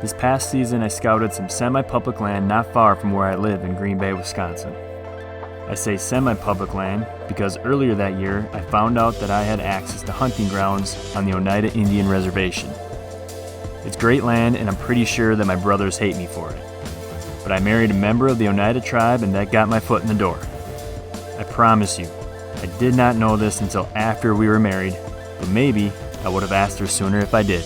This past season, I scouted some semi-public land not far from where I live in Green Bay, Wisconsin. I say semi-public land because earlier that year, I found out that I had access to hunting grounds on the Oneida Indian Reservation. It's great land, and I'm pretty sure that my brothers hate me for it. But I married a member of the Oneida tribe, and that got my foot in the door. I promise you, I did not know this until after we were married, but maybe I would have asked her sooner if I did.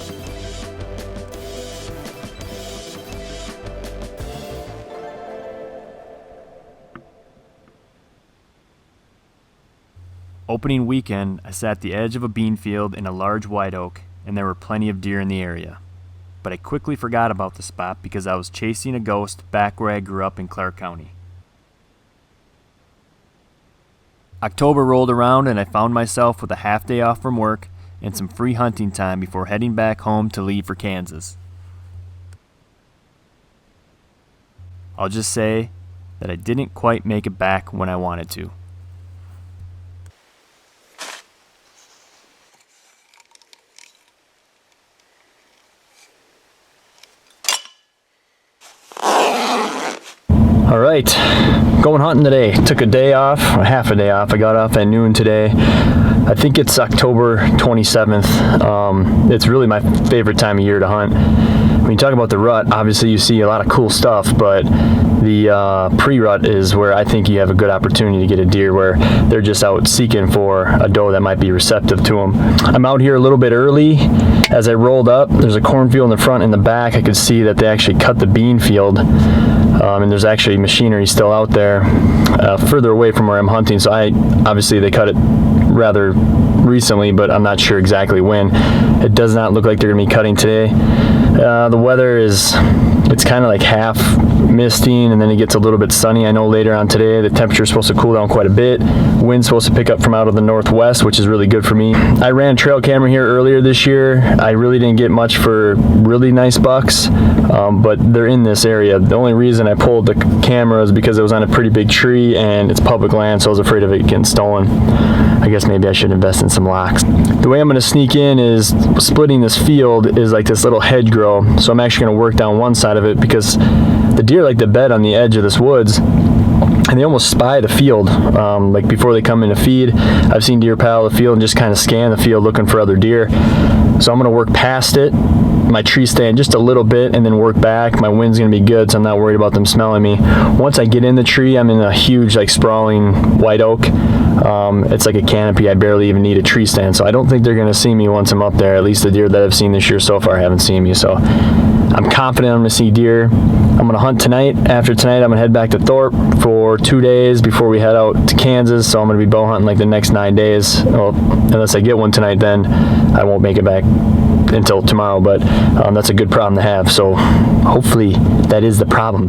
Opening weekend, I sat at the edge of a bean field in a large white oak, and there were plenty of deer in the area. But I quickly forgot about the spot because I was chasing a ghost back where I grew up in Clark County. October rolled around and I found myself with a half day off from work and some free hunting time before heading back home to leave for Kansas. I'll just say that I didn't quite make it back when I wanted to. All right, going hunting today. Took a day off, half a day off. I got off at noon today. I think it's October 27th. It's really my favorite time of year to hunt. When you talk about the rut, obviously you see a lot of cool stuff, but the pre-rut is where I think you have a good opportunity to get a deer where they're just out seeking for a doe that might be receptive to them. I'm out here a little bit early. As I rolled up, there's a cornfield in the front and the back. I could see that they actually cut the bean field. And there's actually machinery still out there further away from where I'm hunting, so obviously they cut it rather recently, but I'm not sure exactly when. It does not look like they're going to be cutting today. The weather it's kind of like half misting and then it gets a little bit sunny. I know later on today the temperature is supposed to cool down quite a bit. Wind's supposed to pick up from out of the northwest, which is really good for me. I ran trail camera here earlier this year. I really didn't get much for really nice bucks, but they're in this area. The only reason I pulled the camera is because it was on a pretty big tree and it's public land, so I was afraid of it getting stolen. I guess maybe I should invest in some locks. The way I'm going to sneak in is splitting this field is like this little hedgerow, so I'm actually going to work down one side of it because the deer like to bed on the edge of this woods and they almost spy the field like before they come in to feed. I've seen deer paddle the field and just kind of scan the field looking for other deer. So I'm going to work past it, my tree stand just a little bit, and then work back. My wind's going to be good, so I'm not worried about them smelling me. Once I get in the tree, I'm in a huge like sprawling white oak. It's like a canopy. I barely even need a tree stand, so I don't think they're going to see me once I'm up there. At least the deer that I've seen this year so far haven't seen me, so I'm confident I'm going to see deer. I'm going to hunt tonight. After tonight, I'm going to head back to Thorpe for 2 days before we head out to Kansas, so I'm going to be bow hunting like the next 9 days. Well, unless I get one tonight, then I won't make it back until tomorrow, but that's a good problem to have, so hopefully that is the problem.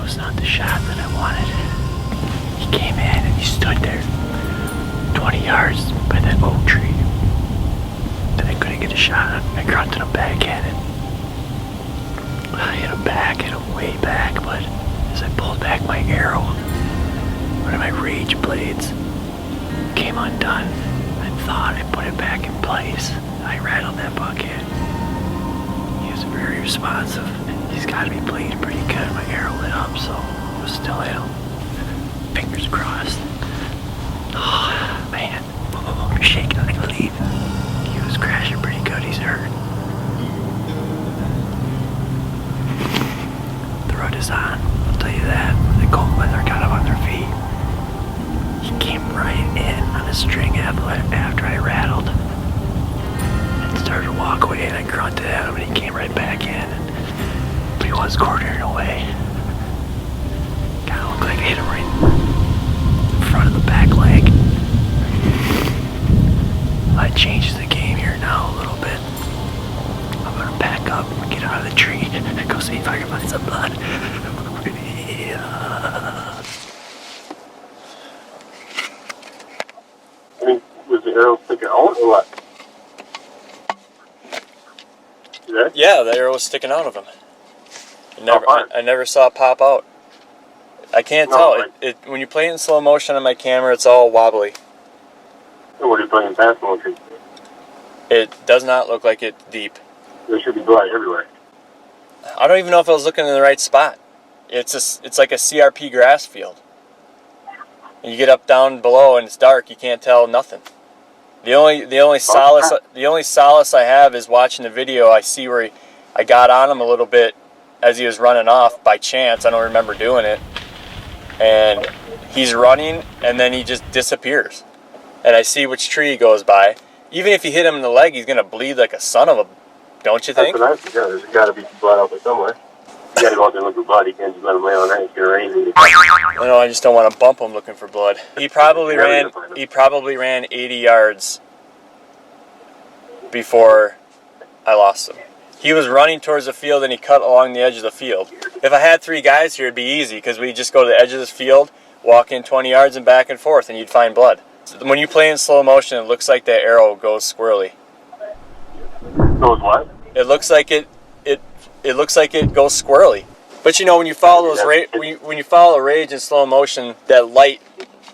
was not the shot that I wanted. He came in and he stood there 20 yards by that oak tree. And I couldn't get a shot on him. I grunted him backhanded. I hit him back, hit him way back, but as I pulled back my arrow, one of my rage blades came undone. I thought I put it back in place. I rattled that buckhead. He was very responsive. He's got to be bleeding pretty good. My arrow lit up, so I was still hit him. Fingers crossed. Oh, man. I'm shaking like a leaf. He was crashing pretty good. He's hurt. The rut is on. I'll tell you that. The cold weather got up on their feet. He came right in on a string after I rattled. And started to walk away, and I grunted at him, and he came right back in. But he was quartering away. Kinda looked like I hit him right in front of the back leg. That changes the game here now a little bit. I'm gonna pack up and get out of the tree and go see if I can find some blood. Yeah. I mean, was the arrow sticking out or what? Yeah, the arrow was sticking out of him. I never saw it pop out. I can't tell. It when you play it in slow motion on my camera, it's all wobbly. Or were you playing fast motion? It does not look like it's deep. There should be blood everywhere. I don't even know if I was looking in the right spot. It's like a CRP grass field. And you get up down below and it's dark. You can't tell nothing. The only solace I have is watching the video. I see where I got on him a little bit as he was running off by chance. I don't remember doing it. And he's running and then he just disappears. And I see which tree he goes by. Even if you hit him in the leg, he's gonna bleed like a son of a. Don't you think? That's what I think. Yeah, there's got to be blood out there somewhere. You got to go out there and look for blood. You can't just let him lay on there. It's gonna rain. No, I just don't want to bump him looking for blood. He probably ran 80 yards before I lost him. He was running towards the field and he cut along the edge of the field. If I had 3 guys here, it'd be easy because we just go to the edge of this field, walk in 20 yards and back and forth, and you'd find blood. When you play in slow motion, it looks like that arrow goes squirrely. Goes what? It looks like it goes squirrely. But you know, when you follow when you follow a rage in slow motion, that light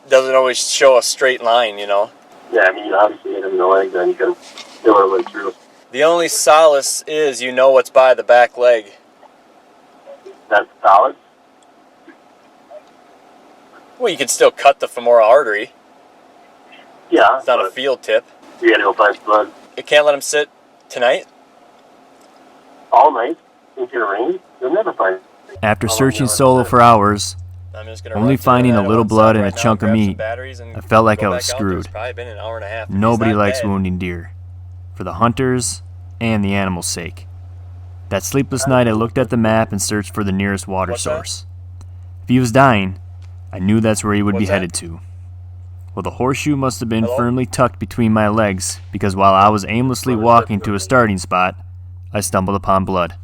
doesn't always show a straight line, you know. Yeah, I mean, you obviously hit him in the leg, then you can feel it right through. The only solace is you know what's by the back leg. That's solid. Well, you can still cut the femoral artery. Yeah. It's not a field tip. You got to go find blood. You can't let him sit tonight? All night? Into the rain? You'll never find it. After searching solo for hours, only finding a little blood and a chunk of meat, I felt like I was screwed. Nobody likes wounding deer, for the hunters and the animals' sake. That sleepless night I looked at the map and searched for the nearest water source. If he was dying, I knew that's where he would be headed to. Well, the horseshoe must have been firmly tucked between my legs, because while I was aimlessly walking to a starting spot, I stumbled upon blood.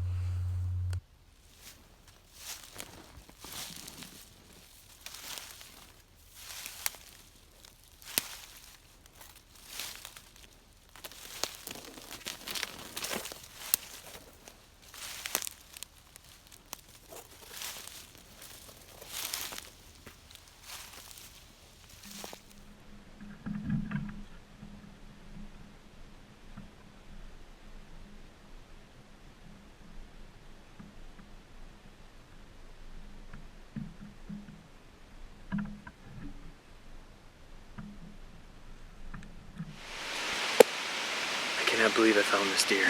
I cannot believe I found this deer.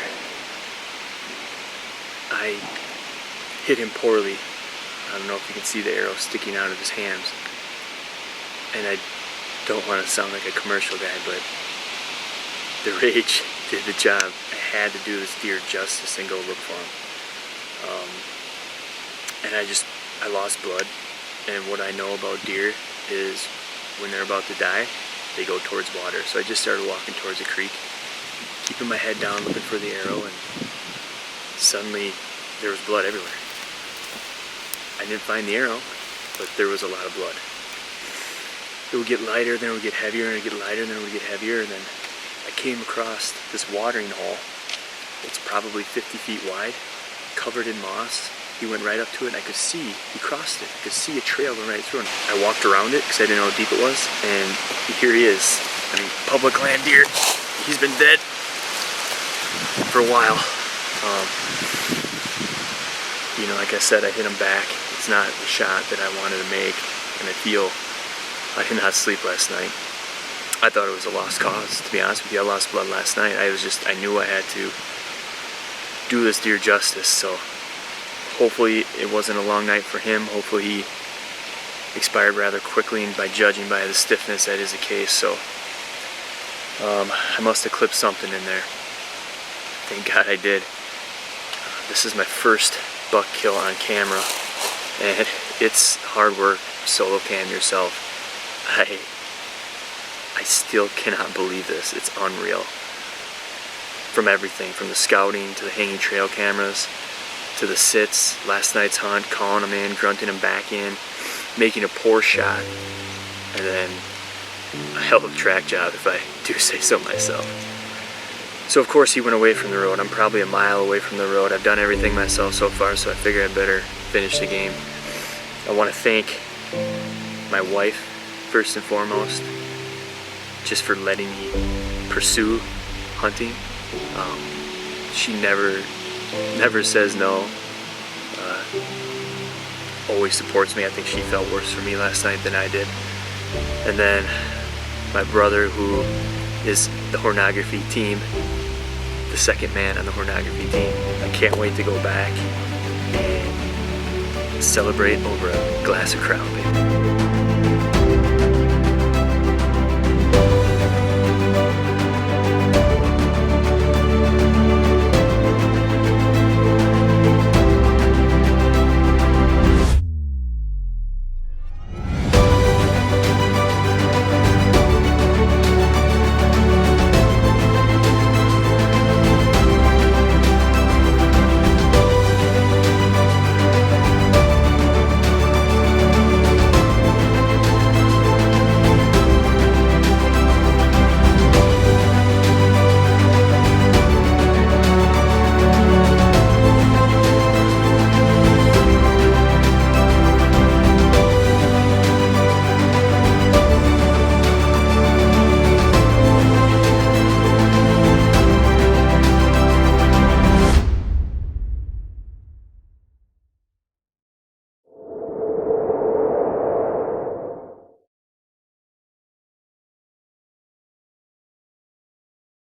I hit him poorly. I don't know if you can see the arrow sticking out of his hands. And I don't want to sound like a commercial guy, but the rage did the job. I had to do this deer justice and go look for him. And I lost blood. And what I know about deer is when they're about to die, they go towards water. So I just started walking towards a creek, keeping my head down, looking for the arrow, and suddenly there was blood everywhere. I didn't find the arrow, but there was a lot of blood. It would get lighter, then it would get heavier, and it would get lighter, then it would get heavier, and then I came across this watering hole. It's probably 50 feet wide, covered in moss. He went right up to it, and I could see, he crossed it. I could see a trail going right through him. I walked around it, because I didn't know how deep it was, and here he is. I mean, public land deer. He's been dead for a while. You know, like I said, I hit him back. It's not the shot that I wanted to make, and I did not sleep last night. I thought it was a lost cause, to be honest with you. I lost blood last night. I knew I had to do this deer justice, so hopefully it wasn't a long night for him. Hopefully he expired rather quickly, and by judging by the stiffness, that is the case. So I must have clipped something in there. Thank God I did. This is my first buck kill on camera, and it's hard work solo cam yourself. I still cannot believe this. It's unreal. From everything, from the scouting to the hanging trail cameras to the sits, last night's hunt, calling them in, grunting them back in, making a poor shot, and then a hell of a track job, if I do say so myself. So of course he went away from the road. I'm probably a mile away from the road. I've done everything myself so far, so I figure I better finish the game. I want to thank my wife, first and foremost, just for letting me pursue hunting. She never says no. Always supports me. I think she felt worse for me last night than I did. And then my brother, who is the hornography team, the second man on the hornography team. I can't wait to go back and celebrate over a glass of Crown, baby.